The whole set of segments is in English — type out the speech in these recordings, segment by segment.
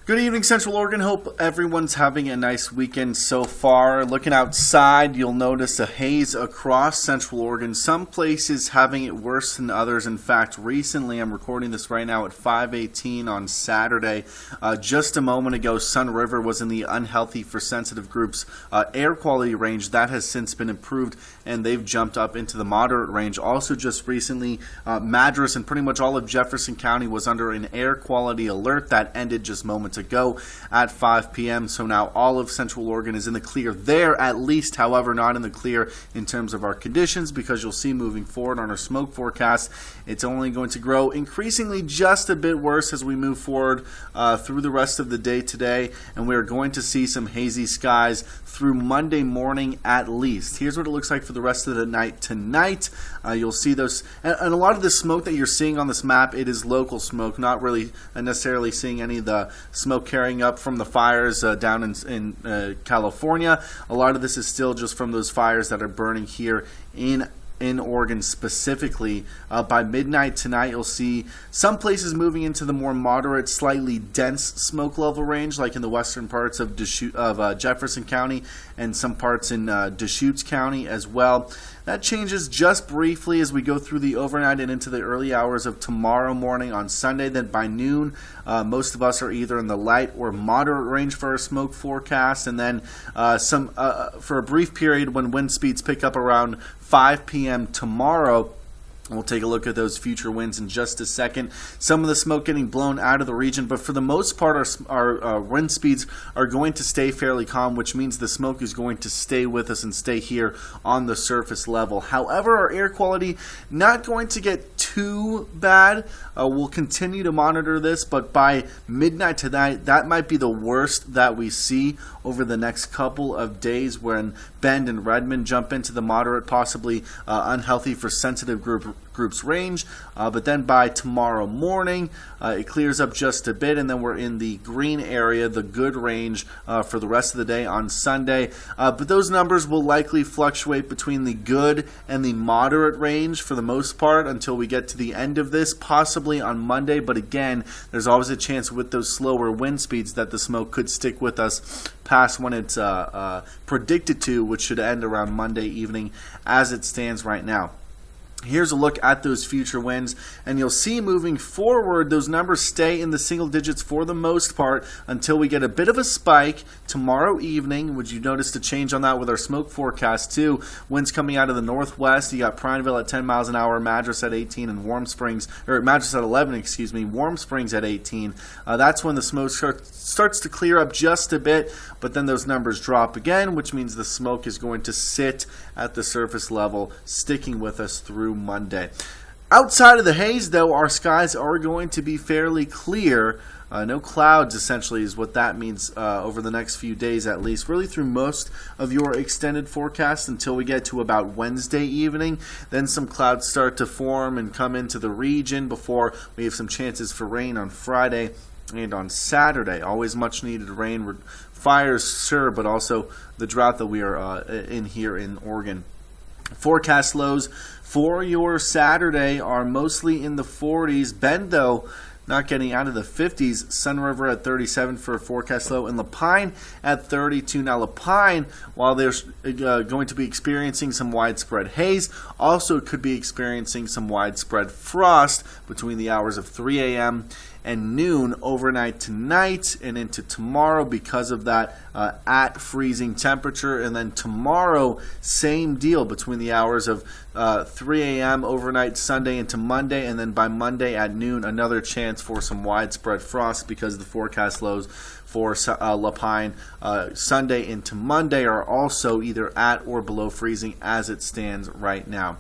Good evening, Central Oregon. Hope everyone's having a nice weekend so far. Looking outside, you'll notice a haze across Central Oregon. Some places having it worse than others. In fact, recently, I'm recording this right now at 5:18 on Saturday. Just a moment ago, Sun River was in the unhealthy for sensitive groups air quality range. That has since been improved, and they've jumped up into the moderate range. Also, just recently, Madras and pretty much all of Jefferson County was under an air quality alert that ended just moments ago at 5 p.m. So now all of Central Oregon is in the clear there, at least. However, not in the clear in terms of our conditions, because you'll see moving forward on our smoke forecast, it's only going to grow increasingly just a bit worse as we move forward through the rest of the day today, and we're going to see some hazy skies through Monday morning at least. Here's what it looks like for the rest of the night tonight. You'll see those, and a lot of the smoke that you're seeing on this map, it is local smoke, not really necessarily seeing any of the smoke carrying up from the fires down in California. A lot of this is still just from those fires that are burning here in Oregon specifically. By midnight tonight, you'll see some places moving into the more moderate, slightly dense smoke level range, like in the western parts of Jefferson County and some parts in Deschutes County as well. That changes just briefly as we go through the overnight and into the early hours of tomorrow morning on Sunday. Then by noon, most of us are either in the light or moderate range for our smoke forecast. And then for a brief period when wind speeds pick up around 5 p.m. tomorrow. We'll take a look at those future winds in just a second. Some of the smoke getting blown out of the region, but for the most part, our wind speeds are going to stay fairly calm, which means the smoke is going to stay with us and stay here on the surface level. However, our air quality not going to get too bad. We'll continue to monitor this, but by midnight tonight, that might be the worst that we see over the next couple of days, when Bend and Redmond jump into the moderate, possibly unhealthy for sensitive groups range. But then by tomorrow morning, it clears up just a bit, and then we're in the green area, the good range, for the rest of the day on Sunday. But those numbers will likely fluctuate between the good and the moderate range for the most part until we get to the end of this, possibly on Monday. But again, there's always a chance with those slower wind speeds that the smoke could stick with us past when it's predicted to, which should end around Monday evening as it stands right now. Here's a look at those future winds, and you'll see moving forward, those numbers stay in the single digits for the most part until we get a bit of a spike tomorrow evening. Would you notice the change on that with our smoke forecast too? Winds coming out of the northwest. You got Prineville at 10 miles an hour, Madras at 18, and Madras at 11, Warm Springs at 18. That's when the smoke starts to clear up just a bit, but then those numbers drop again, which means the smoke is going to sit at the surface level, sticking with us through Monday. Outside of the haze, though, our skies are going to be fairly clear. No clouds, essentially, is what that means over the next few days, at least, really through most of your extended forecast until we get to about Wednesday evening. Then some clouds start to form and come into the region before we have some chances for rain on Friday and on Saturday. Always much needed rain. Fires, sure, but also the drought that we are in here in Oregon. Forecast lows for your Saturday are mostly in the 40s. Bend, though, not getting out of the 50s. Sun River at 37 for a forecast low, and Lapine at 32. Now, Lapine, while they're going to be experiencing some widespread haze, also could be experiencing some widespread frost between the hours of 3 a.m. and noon overnight tonight and into tomorrow because of that at freezing temperature. And then tomorrow, same deal between the hours of 3 a.m. overnight Sunday into Monday, and then by Monday at noon, another chance for some widespread frost because the forecast lows for Lapine Sunday into Monday are also either at or below freezing as it stands right now.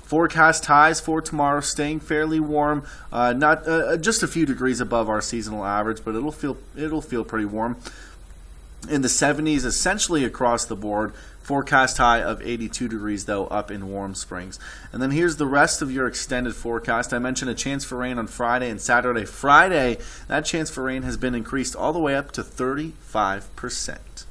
Forecast highs for tomorrow staying fairly warm, not just a few degrees above our seasonal average, but it'll feel pretty warm. In the 70s essentially across the board. Forecast high of 82 degrees, though, up in Warm Springs. And then here's the rest of your extended forecast. I mentioned a chance for rain on Friday and Saturday. Friday, that chance for rain has been increased all the way up to 35%.